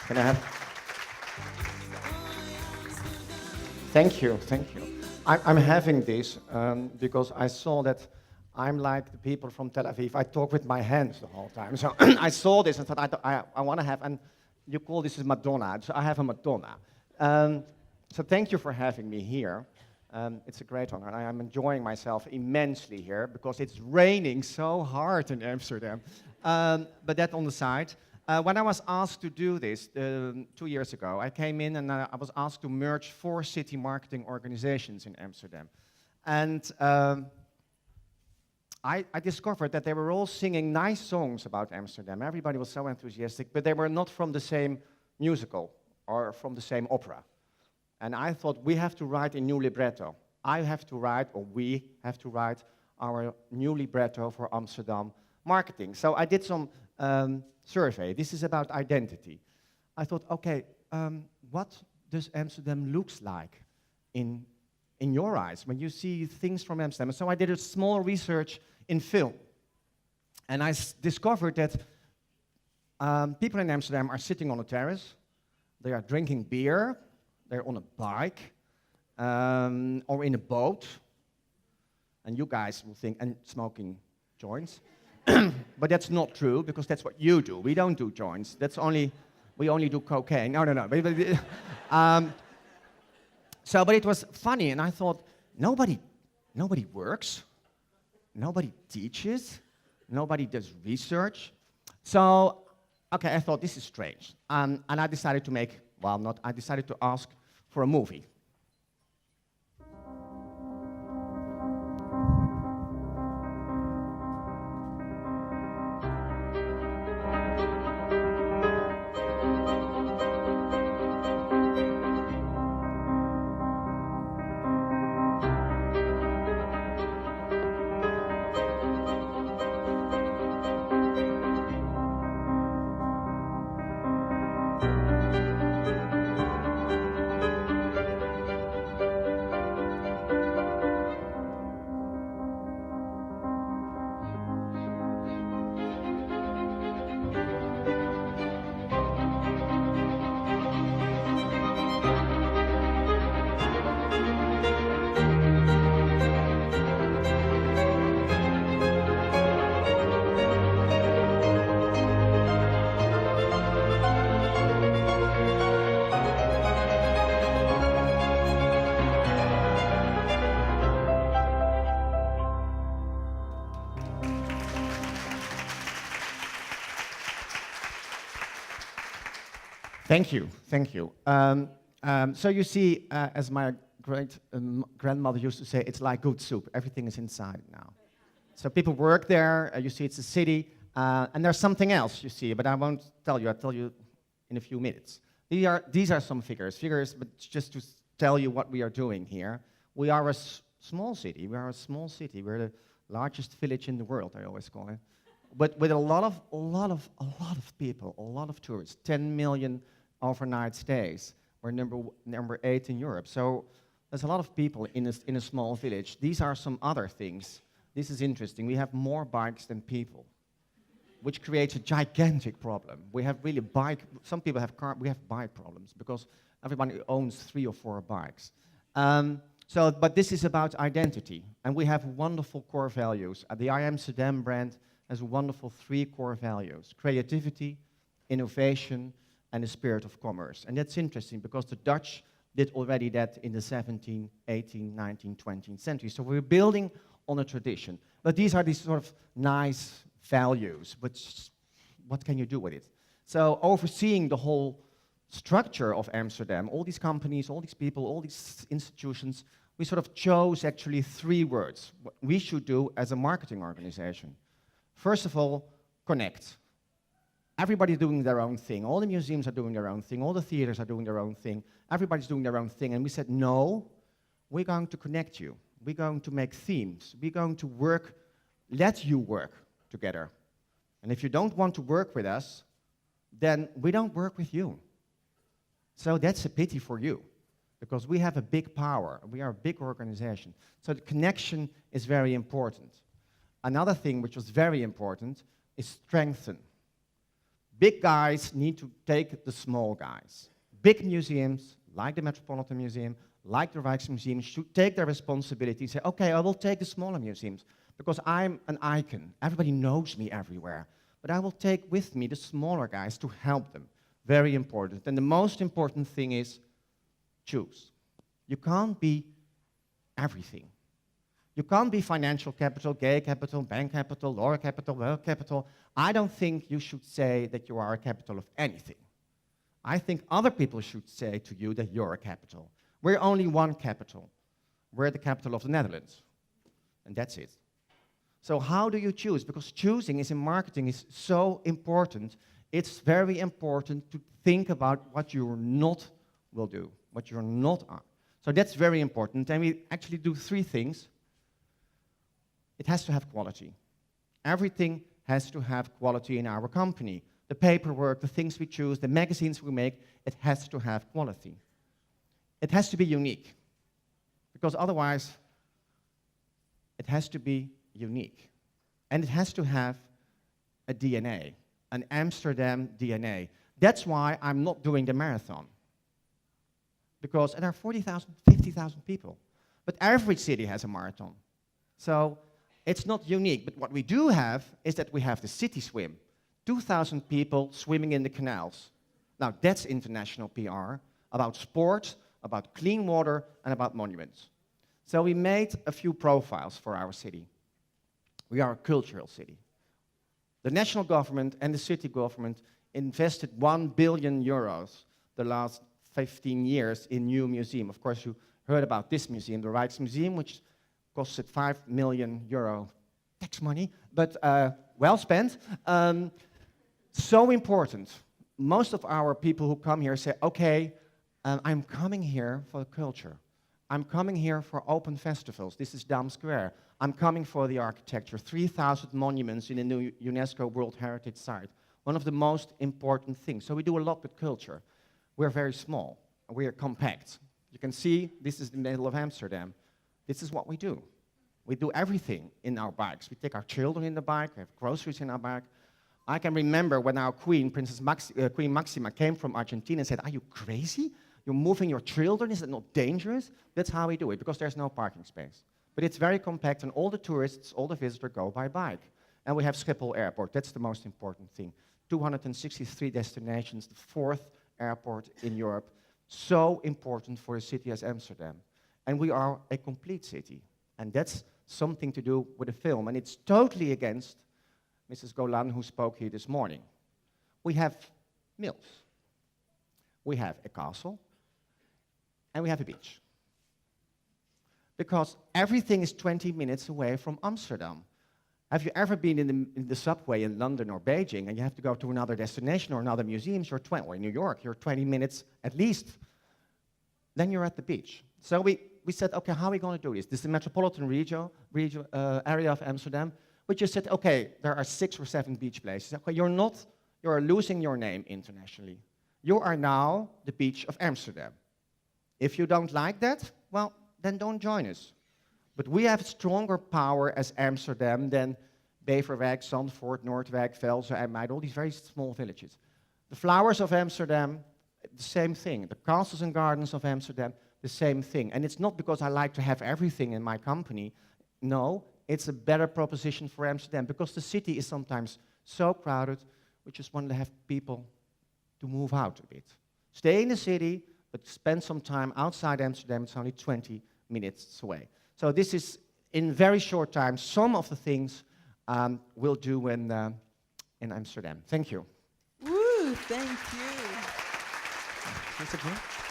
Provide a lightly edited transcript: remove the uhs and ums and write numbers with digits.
Can I have? Thank you, thank you. I'm having this because I saw that I'm like the people from Tel Aviv. I talk with my hands the whole time. So I saw this and thought, I want to have, and you call this a Madonna, so I have a Madonna. So thank you for having me here. It's a great honor, and I am enjoying myself immensely here because it's raining so hard in Amsterdam. But that on the side. When I was asked to do this 2 years ago, I came in and I was asked to merge 4 city marketing organizations in Amsterdam. And I discovered that they were all singing nice songs about Amsterdam. Everybody was so enthusiastic, but they were not from the same musical or from the same opera. And I thought, we have to write a new libretto. I have to write, or we have to write, our new libretto for Amsterdam marketing. So I did some survey. This is about identity. I thought, okay, what does Amsterdam looks like in your eyes when you see things from Amsterdam? And so I did a small research in film. And I discovered that people in Amsterdam are sitting on a terrace, they are drinking beer, they're on a bike, or in a boat, and you guys will think, and smoking joints. But that's not true, because that's what you do. We don't do joints. We only do cocaine. No. But it was funny, and I thought, nobody works, nobody teaches, nobody does research. So, okay, I thought this is strange, and I decided to I decided to ask for a movie. Thank you. So you see, as my great grandmother used to say, it's like good soup. Everything is inside now. So people work there. You see, it's a city, and there's something else you see, but I won't tell you. I'll tell you in a few minutes. These are some figures, but just to tell you what we are doing here. We are a small city. We're the largest village in the world, I always call it, but with a lot of people, a lot of tourists. 10 million overnight stays. We're number 8 in Europe. So there's a lot of people in a small village. These are some other things. This is interesting. We have more bikes than people, which creates a gigantic problem. We have really some people have we have bike problems because everybody owns 3 or 4 bikes. But this is about identity, and we have wonderful core values. The Amsterdam brand has wonderful 3 core values: creativity, innovation, and the spirit of commerce. And that's interesting because the Dutch did already that in the 17th, 18th, 19th, 20th century. So we're building on a tradition. But these are these sort of nice values, but what can you do with it? So overseeing the whole structure of Amsterdam, all these companies, all these people, all these institutions, we sort of chose actually 3 words, what we should do as a marketing organization. First of all, connect. Everybody's doing their own thing. All the museums are doing their own thing. All the theaters are doing their own thing. Everybody's doing their own thing. And we said, no, we're going to connect you. We're going to make themes. We're going to let you work together. And if you don't want to work with us, then we don't work with you. So that's a pity for you, because we have a big power. We are a big organization. So the connection is very important. Another thing which was very important is strengthen. Big guys need to take the small guys. Big museums, like the Metropolitan Museum, like the Rijksmuseum, should take their responsibility and say, okay, I will take the smaller museums because I'm an icon. Everybody knows me everywhere. But I will take with me the smaller guys to help them. Very important. And the most important thing is choose. You can't be everything. You can't be financial capital, gay capital, bank capital, lawyer capital, wealth capital. I don't think you should say that you are a capital of anything. I think other people should say to you that you're a capital. We're only one capital. We're the capital of the Netherlands. And that's it. So how do you choose? Because choosing is in marketing is so important. It's very important to think about what you're not will do, what you're not are. So that's very important. And we actually do 3 things. It has to have quality. Everything has to have quality in our company. The paperwork, the things we choose, the magazines we make, it has to have quality. It has to be unique. Because otherwise, it has to be unique. And it has to have a DNA, an Amsterdam DNA. That's why I'm not doing the marathon. Because there are 40,000, 50,000 people. But every city has a marathon. So it's not unique. But what we do have is that we have the city swim. 2,000 people swimming in the canals. Now that's international PR about sport, about clean water, and about monuments. So we made a few profiles for our city. We are a cultural city. The national government and the city government invested 1 billion euros the last 15 years in new museum. Of course, you heard about this museum, the Rijksmuseum, which costed 5 million euro tax money, but well spent. So important. Most of our people who come here say, okay, I'm coming here for culture. I'm coming here for open festivals. This is Dam Square. I'm coming for the architecture. 3,000 monuments in a new UNESCO World Heritage Site. One of the most important things. So we do a lot with culture. We're very small. We are compact. You can see this is the middle of Amsterdam. This is what we do. We do everything in our bikes. We take our children in the bike. We have groceries in our bike. I can remember when our queen, Queen Maxima, came from Argentina and said, are you crazy? You're moving your children? Is it not dangerous? That's how we do it, because there's no parking space. But it's very compact, and all the tourists, all the visitors go by bike. And we have Schiphol Airport. That's the most important thing. 263 destinations, the 4th airport in Europe. So important for a city as Amsterdam. And we are a complete city. And that's something to do with the film. And it's totally against Mrs. Golan, who spoke here this morning. We have mills. We have a castle. And we have a beach. Because everything is 20 minutes away from Amsterdam. Have you ever been in the subway in London or Beijing and you have to go to another destination or another museum, or in New York, you're 20 minutes at least. Then you're at the beach. So we said, okay, how are we going to do this? This is the metropolitan area of Amsterdam. We just said, okay, there are 6 or 7 beach places. Okay, you're losing your name internationally. You are now the beach of Amsterdam. If you don't like that, well, then don't join us. But we have stronger power as Amsterdam than Beverwijk, Zandvoort, Noordwijk, Velzen, IJmuiden, all these very small villages. The flowers of Amsterdam, the same thing. The castles and gardens of Amsterdam, the same thing. And it's not because I like to have everything in my company. No, it's a better proposition for Amsterdam because the city is sometimes so crowded, we just want to have people to move out a bit. Stay in the city, but spend some time outside Amsterdam. It's only 20 minutes away. So this is, in very short time, some of the things we'll do in Amsterdam. Thank you. Woo, thank you. Is it good?